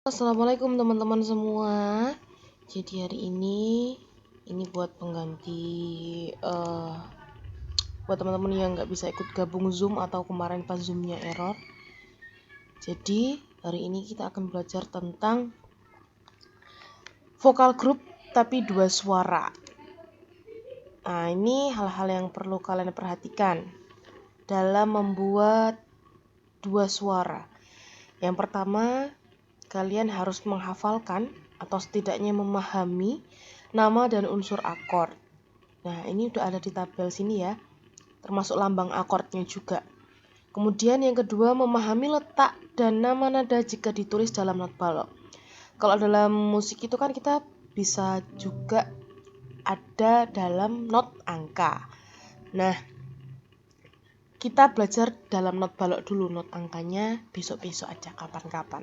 Assalamualaikum teman-teman semua. Jadi hari ini buat pengganti buat teman-teman yang nggak bisa ikut gabung Zoom atau kemarin pas Zoomnya error. Jadi hari ini kita akan belajar tentang vokal group tapi dua suara. Nah, ini hal-hal yang perlu kalian perhatikan dalam membuat dua suara. Yang pertama, kalian harus menghafalkan atau setidaknya memahami nama dan unsur akord. Nah, ini udah ada di tabel sini ya, termasuk lambang akordnya juga. Kemudian yang kedua, memahami letak dan nama nada jika ditulis dalam not balok. Kalau dalam musik itu kan kita bisa juga ada dalam not angka. Nah, kita belajar dalam not balok dulu, not angkanya besok-besok aja, kapan-kapan.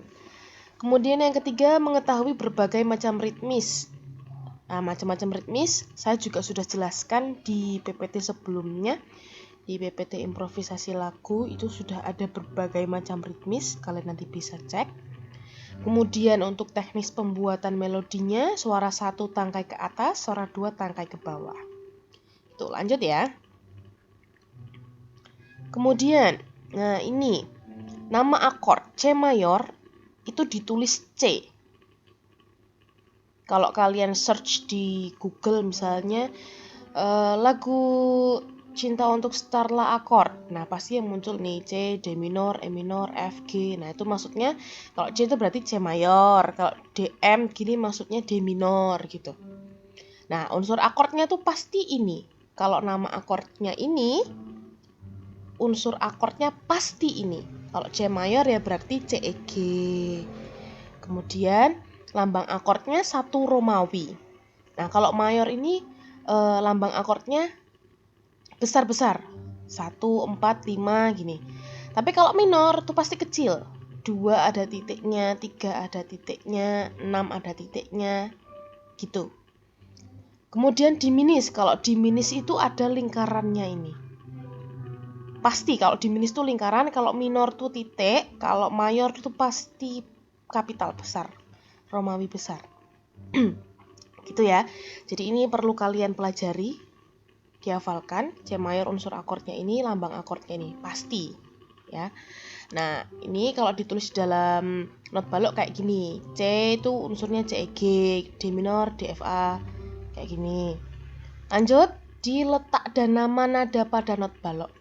Kemudian yang ketiga, mengetahui berbagai macam ritmis. Nah, macam-macam ritmis saya juga sudah jelaskan di PPT sebelumnya. Di PPT improvisasi lagu itu sudah ada berbagai macam ritmis, kalian nanti bisa cek. Kemudian untuk teknis pembuatan melodinya, suara 1 tangkai ke atas, suara 2 tangkai ke bawah. Itu lanjut ya. Kemudian, nah ini nama akord C mayor itu ditulis C. Kalau kalian search di Google misalnya lagu Cinta untuk Starla akord, nah pasti yang muncul nih C, D minor, E minor, F, G. Nah itu maksudnya kalau C itu berarti C mayor, kalau DM gini maksudnya D minor gitu. Nah unsur akordnya tuh pasti ini. Kalau nama akordnya ini, unsur akordnya pasti ini. Kalau C mayor ya berarti C, E, G. Kemudian lambang akordnya 1 Romawi. Nah kalau mayor ini lambang akordnya besar-besar, 1, 4, 5 gini. Tapi kalau minor tuh pasti kecil, 2 ada titiknya, 3 ada titiknya, 6 ada titiknya gitu. Kemudian diminis, kalau diminis itu ada lingkarannya ini. Pasti kalau diminis tuh lingkaran, kalau minor tuh titik, kalau mayor tuh pasti kapital besar, Romawi besar. Gitu ya. Jadi ini perlu kalian pelajari, dihafalkan. C mayor unsur akordnya ini, lambang akordnya ini pasti ya. Nah ini kalau ditulis dalam not balok kayak gini, C itu unsurnya C, E, G, D minor, D, F, A kayak gini. Lanjut, diletak dan nama nada pada not balok.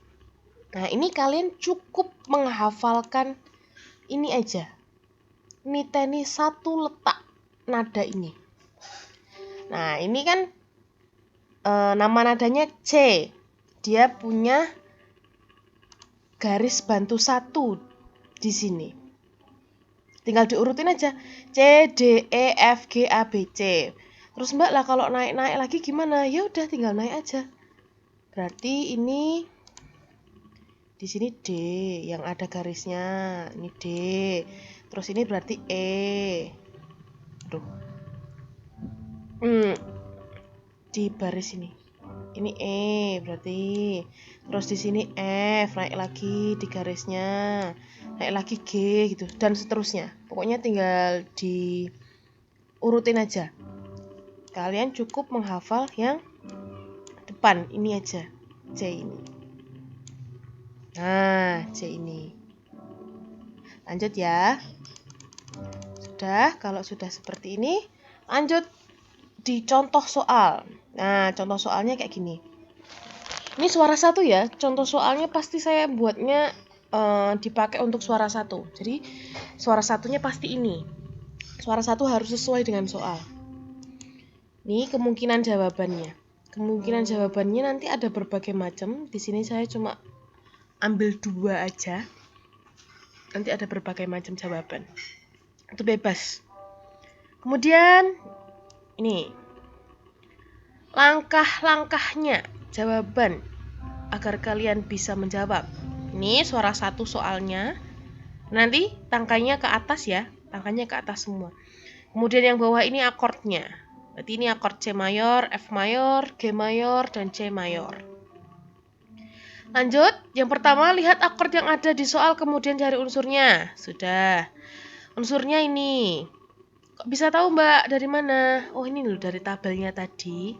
Nah ini kalian cukup menghafalkan ini aja, niteni 1 letak nada ini. Nah ini kan nama nadanya C, dia punya garis bantu 1 di sini. Tinggal diurutin aja, C, D, E, F, G, A, B, C. Terus mbak lah kalau naik-naik lagi gimana? Ya udah tinggal naik aja. Berarti ini di sini D yang ada garisnya, ini D. Terus ini berarti E. Aduh. Di baris ini E berarti. Terus di sini F, naik lagi di garisnya, naik lagi G gitu dan seterusnya. Pokoknya tinggal diurutin aja. Kalian cukup menghafal yang depan ini aja, C ini. Nah, C ini. Lanjut ya. Sudah, kalau sudah seperti ini, lanjut di contoh soal. Nah, contoh soalnya kayak gini. Ini suara 1 ya. Contoh soalnya pasti saya buatnya dipakai untuk suara 1. Jadi suara 1-nya pasti ini. Suara 1 harus sesuai dengan soal. Ini kemungkinan jawabannya. Kemungkinan jawabannya nanti ada berbagai macam. Di sini saya cuma ambil 2 aja. Nanti ada berbagai macam jawaban. Itu bebas. Kemudian ini langkah-langkahnya jawaban agar kalian bisa menjawab. Ini suara 1 soalnya. Nanti tangkainya ke atas ya, tangkainya ke atas semua. Kemudian yang bawah ini akordnya. Berarti ini akord C mayor, F mayor, G mayor, dan C mayor. Lanjut, yang pertama lihat akord yang ada di soal kemudian cari unsurnya. Sudah. unsurnya ini. Kok bisa tahu Mbak dari mana? Oh ini loh dari tabelnya tadi.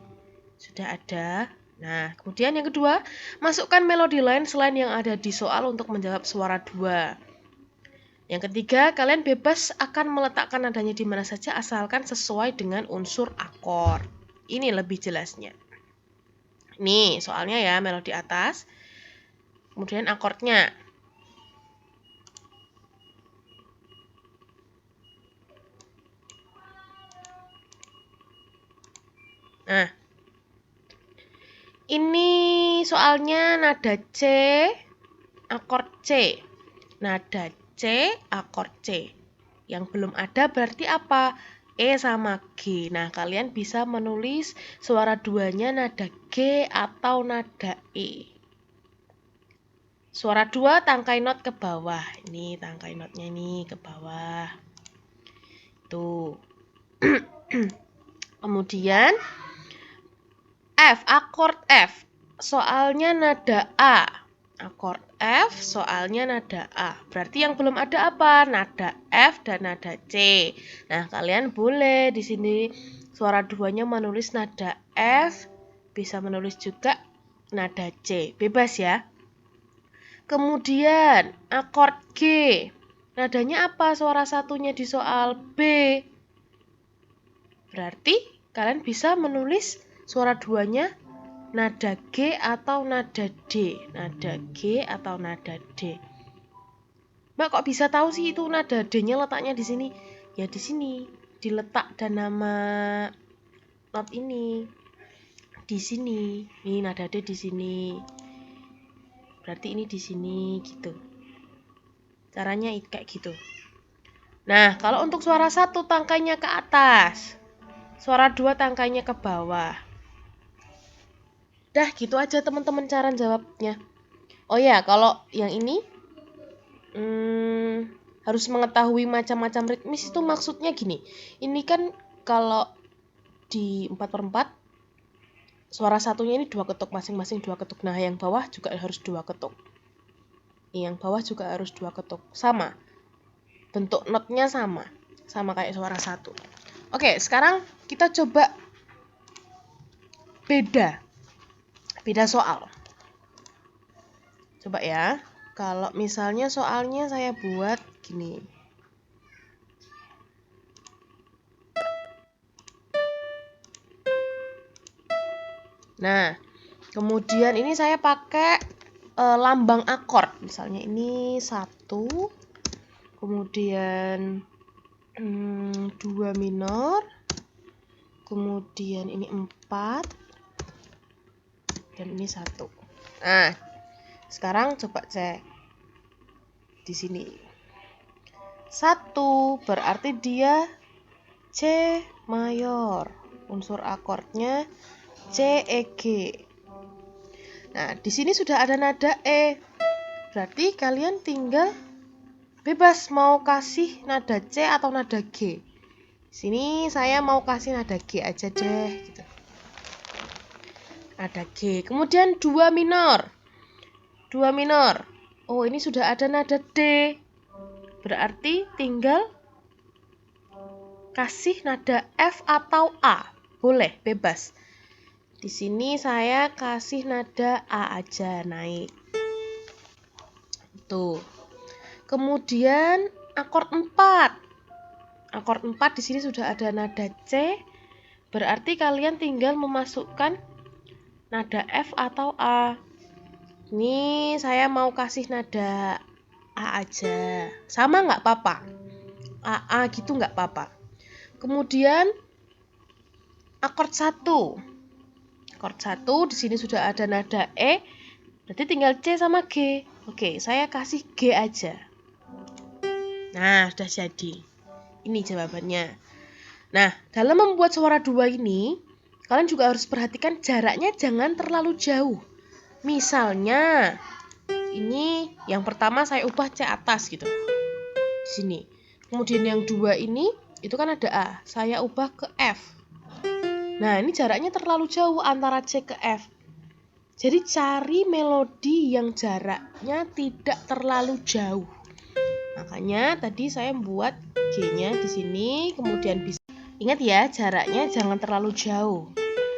Sudah ada. Nah, kemudian yang kedua, masukkan melodi lain selain yang ada di soal untuk menjawab suara 2. Yang ketiga, kalian bebas akan meletakkan nadanya di mana saja asalkan sesuai dengan unsur akord. Ini lebih jelasnya. Nih, soalnya ya melodi atas. Kemudian akordnya. Nah, ini soalnya nada C, akord C. Nada C, akord C. Yang belum ada berarti apa? E sama G. Nah, kalian bisa menulis suara 2-nya nada G atau nada E. Suara 2 tangkai not ke bawah. Ini tangkai notnya ini ke bawah. Tuh. Kemudian F, akord F. Soalnya nada A. Akord F, soalnya nada A. Berarti yang belum ada apa? Nada F dan nada C. Nah, kalian boleh di sini suara 2-nya menulis nada F, bisa menulis juga nada C. Bebas ya. Kemudian akord G. Nadanya apa? Suara satunya di soal B. Berarti kalian bisa menulis suara 2-nya nada G atau nada D. Nada G atau nada D. Mbak kok bisa tahu sih itu nada D-nya letaknya di sini? Ya di sini, diletak dan nama not ini. Di sini. Ini nada D di sini. Berarti ini di sini gitu. Caranya kayak gitu. Nah, kalau untuk suara 1 tangkainya ke atas. Suara 2 tangkainya ke bawah. Dah gitu aja teman-teman cara jawabnya. Oh ya, kalau yang ini harus mengetahui macam-macam ritmis itu maksudnya gini. Ini kan kalau di 4/4 suara satunya ini 2 ketuk, masing-masing 2 ketuk. Nah, yang bawah juga harus 2 ketuk. Yang bawah juga harus 2 ketuk. Sama. Bentuk notnya sama. Sama kayak suara 1. Oke, sekarang kita coba beda soal. Coba ya. Kalau misalnya soalnya saya buat gini. Nah, kemudian ini saya pakai lambang akord. Misalnya ini 1, kemudian 2 minor, kemudian ini 4, dan ini 1. Nah, sekarang coba cek di sini. 1 berarti dia C mayor. Unsur akordnya C, E, G. Nah, di sini sudah ada nada E. Berarti kalian tinggal bebas mau kasih nada C atau nada G. Sini saya mau kasih nada G aja deh gitu. Nada G. Kemudian 2 minor. 2 minor. Oh, ini sudah ada nada D. Berarti tinggal kasih nada F atau A. Boleh, bebas. Di sini saya kasih nada A aja naik. Tuh. Kemudian akord 4. Akord 4 di sini sudah ada nada C. Berarti kalian tinggal memasukkan nada F atau A. Ini saya mau kasih nada A aja. Sama nggak apa-apa. A gitu nggak apa-apa. Kemudian akord 1. Akord 1 di sini sudah ada nada E. Berarti tinggal C sama G. Oke, saya kasih G aja. Nah, sudah jadi. Ini jawabannya. Nah, dalam membuat suara 2 ini, kalian juga harus perhatikan jaraknya jangan terlalu jauh. Misalnya, ini yang pertama saya ubah C atas gitu. Di sini. Kemudian yang 2 ini, itu kan ada A. Saya ubah ke F. Nah, ini jaraknya terlalu jauh antara C ke F. Jadi cari melodi yang jaraknya tidak terlalu jauh. Makanya tadi saya membuat G-nya di sini, kemudian bisa. Ingat ya, jaraknya jangan terlalu jauh.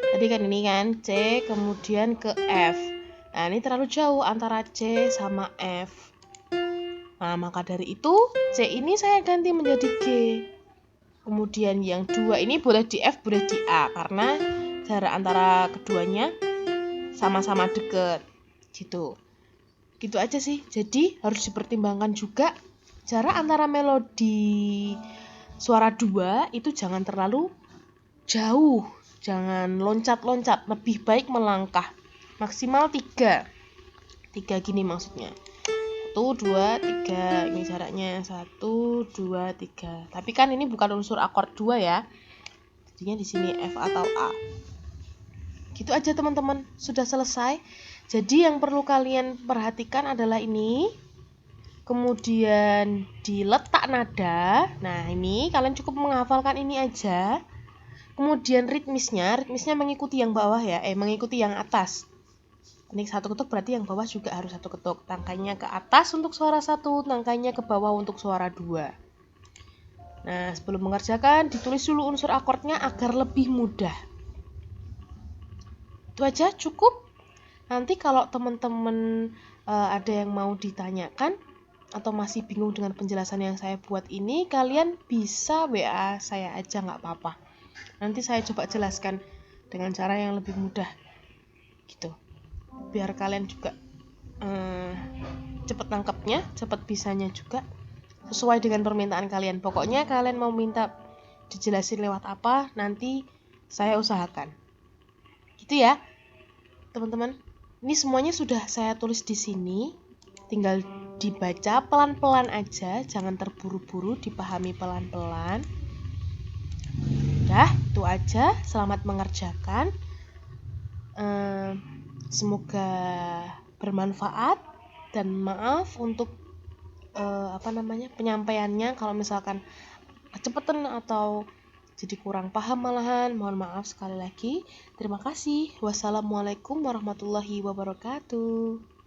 Tadi kan ini kan C kemudian ke F. Nah, ini terlalu jauh antara C sama F. Nah, maka dari itu C ini saya ganti menjadi G. Kemudian yang 2 ini boleh di F, boleh di A, karena jarak antara keduanya sama-sama deket gitu. Gitu aja sih. Jadi harus dipertimbangkan juga jarak antara melodi suara 2 itu jangan terlalu jauh, jangan loncat-loncat, lebih baik melangkah. Maksimal 3 gini maksudnya. 1, 2, 3, ini jaraknya 1, 2, 3. Tapi kan ini bukan unsur akord 2 ya. Jadinya di sini F atau A. Gitu aja teman-teman, sudah selesai. Jadi yang perlu kalian perhatikan adalah ini. Kemudian diletak nada. Nah, ini kalian cukup menghafalkan ini aja. Kemudian ritmisnya mengikuti yang bawah ya, mengikuti yang atas. Ini satu ketuk berarti yang bawah juga harus satu ketuk. Tangkainya ke atas untuk suara 1, tangkainya ke bawah untuk suara 2. Nah, sebelum mengerjakan, ditulis dulu unsur akordnya agar lebih mudah. Itu aja cukup. Nanti kalau teman-teman ada yang mau ditanyakan atau masih bingung dengan penjelasan yang saya buat ini, kalian bisa WA saya aja nggak apa-apa. Nanti saya coba jelaskan dengan cara yang lebih mudah gitu. Biar kalian juga cepet nangkepnya, cepet bisanya juga sesuai dengan permintaan kalian. Pokoknya kalian mau minta dijelasin lewat apa, nanti saya usahakan. Gitu ya, teman-teman. Ini semuanya sudah saya tulis di sini. Tinggal dibaca pelan-pelan aja, jangan terburu-buru, dipahami pelan-pelan. Udah, itu aja. Selamat mengerjakan. Semoga bermanfaat dan maaf untuk penyampaiannya kalau misalkan kecepatan atau jadi kurang paham malahan, mohon maaf sekali lagi. Terima kasih. Wassalamualaikum warahmatullahi wabarakatuh.